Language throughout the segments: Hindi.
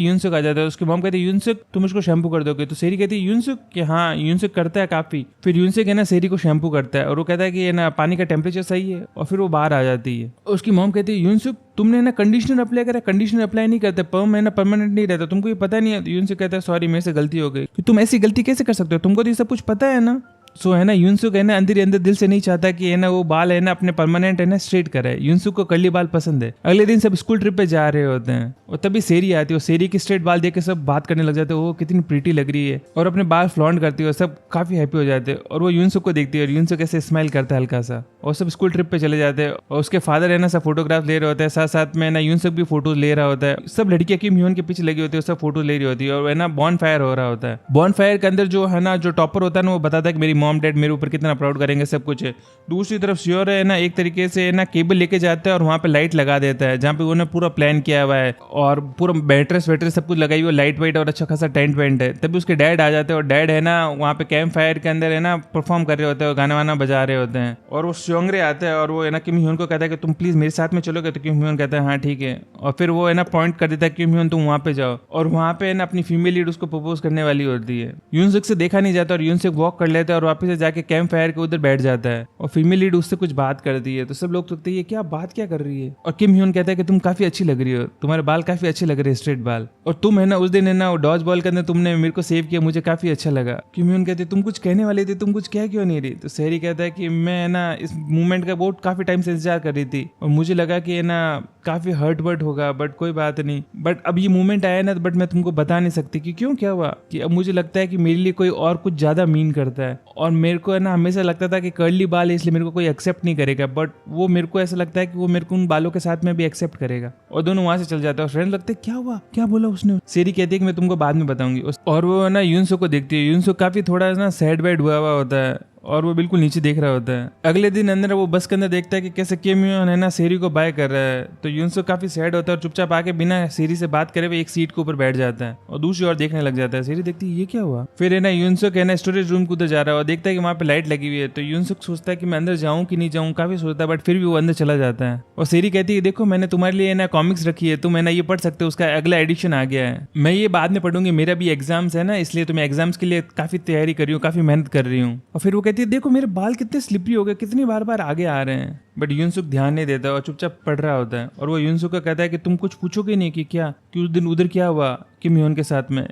यूनसुक आ जाता है। उसकी मॉम कहती है यूनसुक तुम उसको शैम्पू कर दोगे? तो सेरी कहती है यूनसुक कि हाँ यूनसुक करता है काफी। फिर यूनसुक है ना सेरी को शैम्पू करता है और वो कहता है कि ये ना पानी का टेम्परेचर सही है, और फिर वो बाहर आ जाती है। उसकी मॉम कहती है यूनसुक तुमने ना कंडीशनर अप्लाई करा? कंडीशनर अप्लाई नहीं करते, पर्म है ना परमानेंट नहीं रहता, तुमको ये पता नहीं है? यूनसुक कहता है सॉरी मेरे से गलती हो गई। कि तुम ऐसी गलती कैसे कर सकते हो, तुमको तो ये सब कुछ पता है ना। सो है ना यूनसुक है ना अंदर ही अंदर दिल से नहीं चाहता कि है ना वो बाल है ना अपने परमानेंट है ना स्ट्रेट करे। यूनसुक को कर्ली बाल पसंद है। अगले दिन सब स्कूल ट्रिप पे जा रहे होते हैं और तभी सेरी आती है। सेरी की स्ट्रेट बाल देख के सब बात करने लग जाते हैं, वो कितनी प्रीटी लग रही है, और अपने बाल फ्लॉन्ट करती है। सब काफी हैप्पी हो जाते हैं और वो यूनसुक को देखती है और यूनसुक ऐसे स्माइल करता है हल्का सा, और सब स्कूल ट्रिप पे चले जाते हैं। और उसके फादर है ना सब फोटोग्राफ ले रहे होते हैं, साथ साथ में ना यूनसुक भी फोटोज ले रहा होता है। सब लड़कियां किम ह्यून के पीछे लगी होती है, सब फोटो ले रही होती है, और है ना बॉन फायर हो रहा होता है। बॉन फायर के अंदर जो है ना जो टॉपर होता है ना वो बताता है कि मेरी मॉम डैड मेरे ऊपर कितना प्राउड करेंगे, सब कुछ है। दूसरी तरफ श्योर है ना एक तरीके से ना केबल लेके जाता है और वहां पे लाइट लगा देता है जहाँ पे उन्होंने पूरा प्लान किया हुआ है, और पूरा बैटरेस वेटरेस सब कुछ लगाई हुई, लाइट वाइट और अच्छा खासा टेंट वेंट है। तभी उसके डैड आ जाते हैं और डैड है ना वहाँ पे कैंप फायर के अंदर है ना परफॉर्म कर रहे होते हैं, गाना वाना बजा रहे होते हैं। और वो श्योंगरे आता है और वो है ना किम ह्यून को कहता है कि तुम प्लीज मेरे साथ में चलोगे? तो किम ह्यून कहता है हाँ ठीक है, और फिर वो है ना पॉइंट कर देता है किम ह्यून तुम वहाँ पे जाओ, और वहाँ पे है ना अपनी फीमेल लीड उसको प्रपोज करने वाली होती है। यूनसुक से देखा नहीं जाता और यूनसुक वॉक कर लेता है और वापस से जाके कैंप फायर के उधर बैठ जाता है, और फीमेल लीड उससे कुछ बात करती है। तो सब लोग सोचते हैं ये क्या बात क्या कर रही है, और किम ह्यून कहता है कि तुम काफी अच्छी लग रही हो, तुम्हारे बाल काफी अच्छे लग रहे हैं स्ट्रेट बाल, और तुम है ना उस दिन है ना डॉज बॉल के अंदर तुमने मेरे को सेव किया, मुझे काफी अच्छा लगा। किम ह्यून कहते तुम कुछ कहने वाली थी, तुम कुछ कह क्यों नहीं रही? तो सेरी कहता है कि मैं है ना इस मूवमेंट का बहुत काफी टाइम से इंतजार कर रही थी, और मुझे लगा कि है ना काफी हर्ट वर्ट होगा, बट कोई बात नहीं, बट अब ये मूवमेंट आया ना, बट मैं तुमको बता नहीं सकती कि क्यों क्या हुआ। कि अब मुझे लगता है कि मेरे लिए कोई और कुछ ज्यादा मीन करता है, और मेरे को है ना हमेशा लगता था कि कर्ली बाल है इसलिए मेरे को कोई एक्सेप्ट नहीं करेगा, बट वो मेरे को ऐसा लगता है कि वो मेरे को उन बालों के साथ में भी एक्सेप्ट करेगा। और दोनों वहां से चल जाते हैं और फ्रेंड लगते क्या हुआ, क्या बोला उसने? सेरी कहती है कि मैं तुमको बाद में बताऊंगी, और वो ना यूनसुक को देखती है। यूनसुक काफी थोड़ा ना सैड बैड हुआ होता है और वो बिल्कुल नीचे देख रहा होता है। अगले दिन अंदर वो बस के अंदर देखता है कि कैसे किम ह्यून है ना सेरी को बाय कर रहा है। तो यूनसुक काफी सैड होता है और चुपचाप आके बिना सेरी से बात करे हुए एक सीट के ऊपर बैठ जाता है और दूसरी ओर देखने लग जाता है। सेरी देखती है ये क्या हुआ। फिर है ना यूनसुक है ना स्टोरेज रूम के उधर जा रहा है और देखता है कि वहाँ पे लाइट लगी हुई है। तो यूनसुक सोचता है कि मैं अंदर जाऊँ कि नहीं जाऊँ, काफी सोचता है, बट फिर भी वो अंदर चला जाता है। और सेरी कहती है देखो मैंने तुम्हारे लिए ना कॉमिक्स रखी है, तुम है ना ये पढ़ सकते हो, उसका अगला एडिशन आ गया है। मैं ये बाद में पढ़ूंगी, मेरा भी एग्जाम्स है ना, इसलिए तो मैं एग्जाम्स के लिए काफी तैयारी कर रही हूँ, काफी मेहनत कर रही हूँ। और फिर वो कहती है देखो मेरे बाल कितने स्लिपरी हो गए, कितनी बार बार आगे आ रहे हैं। बट यूनसुक ध्यान नहीं देता और चुपचाप पढ़ रहा होता है। और वो यूनसुक को कहता है कि तुम कुछ पूछोगे नहीं कि क्या, कि उस दिन उधर क्या हुआ किम ह्यून के साथ में,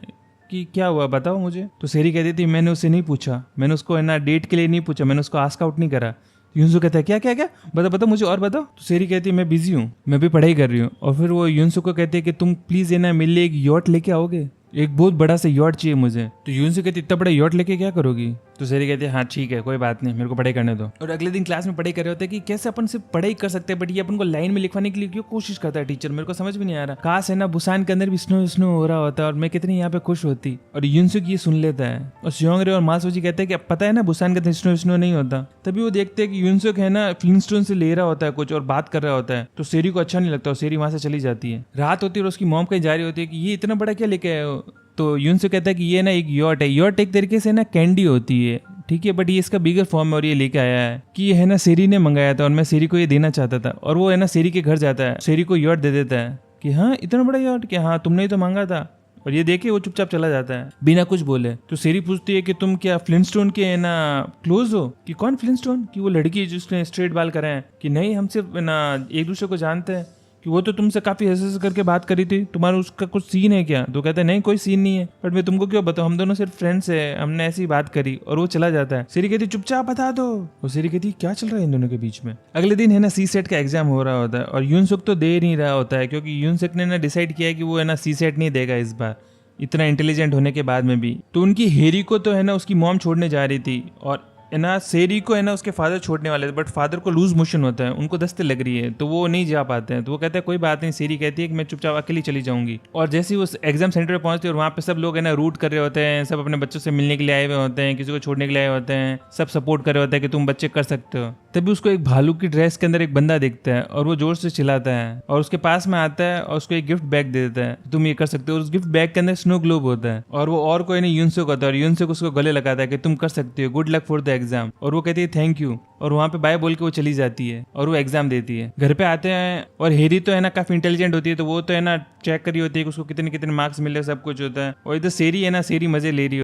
कि क्या हुआ बताओ मुझे। तो सेरी कहती थी मैंने उससे नहीं पूछा, मैंने उसको है ना डेट के लिए नहीं पूछा, मैंने उसको आस्क आउट नहीं करा। यूनसुक कहता है क्या क्या क्या, बताओ बताओ मुझे और बताओ। तो सेरी कहती है मैं बिजी हूँ, मैं भी पढ़ाई कर रही हूँ। और फिर वो यूनसुक को कहते हैं कि तुम प्लीज है ना मेरे लिए एक यॉट लेके आओगे, एक बहुत बड़ा सा यॉट चाहिए मुझे। तो यूनसुक कहती इतना बड़ा यॉट लेके क्या करोगी। तो सेरी कहती है हाँ ठीक है कोई बात नहीं, मेरे को पढ़ाई करने दो। और अगले दिन क्लास में पढ़ाई कर रहे होते हैं कि कैसे अपन सिर्फ पढ़ाई कर सकते हैं, बट ये अपन को लाइन में लिखवाने के लिए क्यों कोशिश करता है टीचर, मेरे को समझ में नहीं आ रहा। काश है ना बुसान के अंदर भी स्नो स्नो हो रहा होता है और मैं कितनी यहाँ पे खुश होती। और यूनसुक ये सुन लेता है और श्योंगरे और मासूजी कहते हैं कि अब पता है ना बुसान के अंदर स्नो स्नो नहीं होता। तभी वो देखते हैं कि यूनसुक है ना फ्लिंटस्टोन से ले रहा होता है कुछ और बात कर रहा होता है। तो सेरी को अच्छा नहीं लगता और सेरी वहां से चली जाती है। रात होती है और उसकी मॉम कहीं जा रही होती है कि ये इतना बड़ा क्या लेके आए हो। तो यूनसुक कहता है कि ये ना एक यॉट है, यॉट एक तरीके से ना कैंडी होती है, ठीक है, बट ये इसका बिगर फॉर्म है और ये लेके आया है कि ये है ना सेरी ने मंगाया था और मैं सेरी को ये देना चाहता था। और वो है ना सेरी के घर जाता है, सेरी को यॉट दे देता है कि हाँ इतना बड़ा यॉट, कि हाँ तुमने ही तो मांगा था। और ये देखे वो चुपचाप चला जाता है बिना कुछ बोले। तो सेरी पूछती है कि तुम क्या फ्लिंटस्टोन के है ना क्लोज हो। कि कौन फ्लिंटस्टोन, कि वो लड़की जिसने स्ट्रेट बाल करे हैं। कि नहीं हम सिर्फ ना एक दूसरे को जानते हैं, कि वो तो तुमसे काफी हंस करके बात करी थी, तुम्हारा उसका कुछ सीन है क्या। तो कहता है नहीं कोई सीन नहीं है, बट मैं तुमको क्यों बताऊं, हम दोनों सिर्फ फ्रेंड्स हैं, हमने ऐसी बात करी। और वो चला जाता है। सेरी कहती चुपचाप बता दो। और सेरी कहती क्या चल रहा है इन दोनों के बीच में। अगले दिन है ना सी सेट का एग्जाम हो रहा होता है और यूनसुक तो दे नहीं रहा होता है, क्योंकि यूनसुक ने ना डिसाइड किया है कि वो है ना सी सेट नहीं देगा इस बार, इतना इंटेलिजेंट होने के बाद में भी। तो उनकी हेरी को तो है ना उसकी मॉम छोड़ने जा रही थी और है ना सेरी को है ना उसके फादर छोड़ने वाले थे, बट फादर को लूज मोशन होता है, उनको दस्ते लग रही है, तो वो नहीं जा पाते हैं। तो वो कहते हैं कोई बात नहीं। सेरी कहती है कि मैं चुपचाप अकेली चली जाऊंगी। और जैसे ही वो एग्जाम सेंटर पे पहुंचती है और वहाँ पे सब लोग है ना रूट कर रहे होते हैं, सब अपने बच्चों से मिलने के लिए आए हुए होते हैं, किसी को छोड़ने के लिए आए होते हैं, सब सपोर्ट कर रहे होते हैं कि तुम बच्चे कर सकते हो। तभी उसको एक भालू की ड्रेस के अंदर एक बंदा दिखता है और वो जोर से चिल्लाता है और उसके पास में आता है और उसको एक गिफ्ट बैग दे देता है, तुम ये कर सकते हो। उस गिफ्ट बैग के अंदर स्नो ग्लोब होता है और वो और कोई नहीं यूनसुक होता है। और यूनसुक उसको गले लगाता है कि तुम कर सकते हो, good luck for the exam, और वो कहती है थैंक यू, और वहाँ पे बाय बोल के वो चली जाती है और वो एग्जाम देती है। घर पे आते हैं और हेरी तो है ना काफी इंटेलिजेंट होती है, तो वो तो है ना चेक करी होती है कि उसको कितने कितने मार्क्स मिले, सब कुछ होता है। और इधर सेरी है ना, सेरी मजे ले रही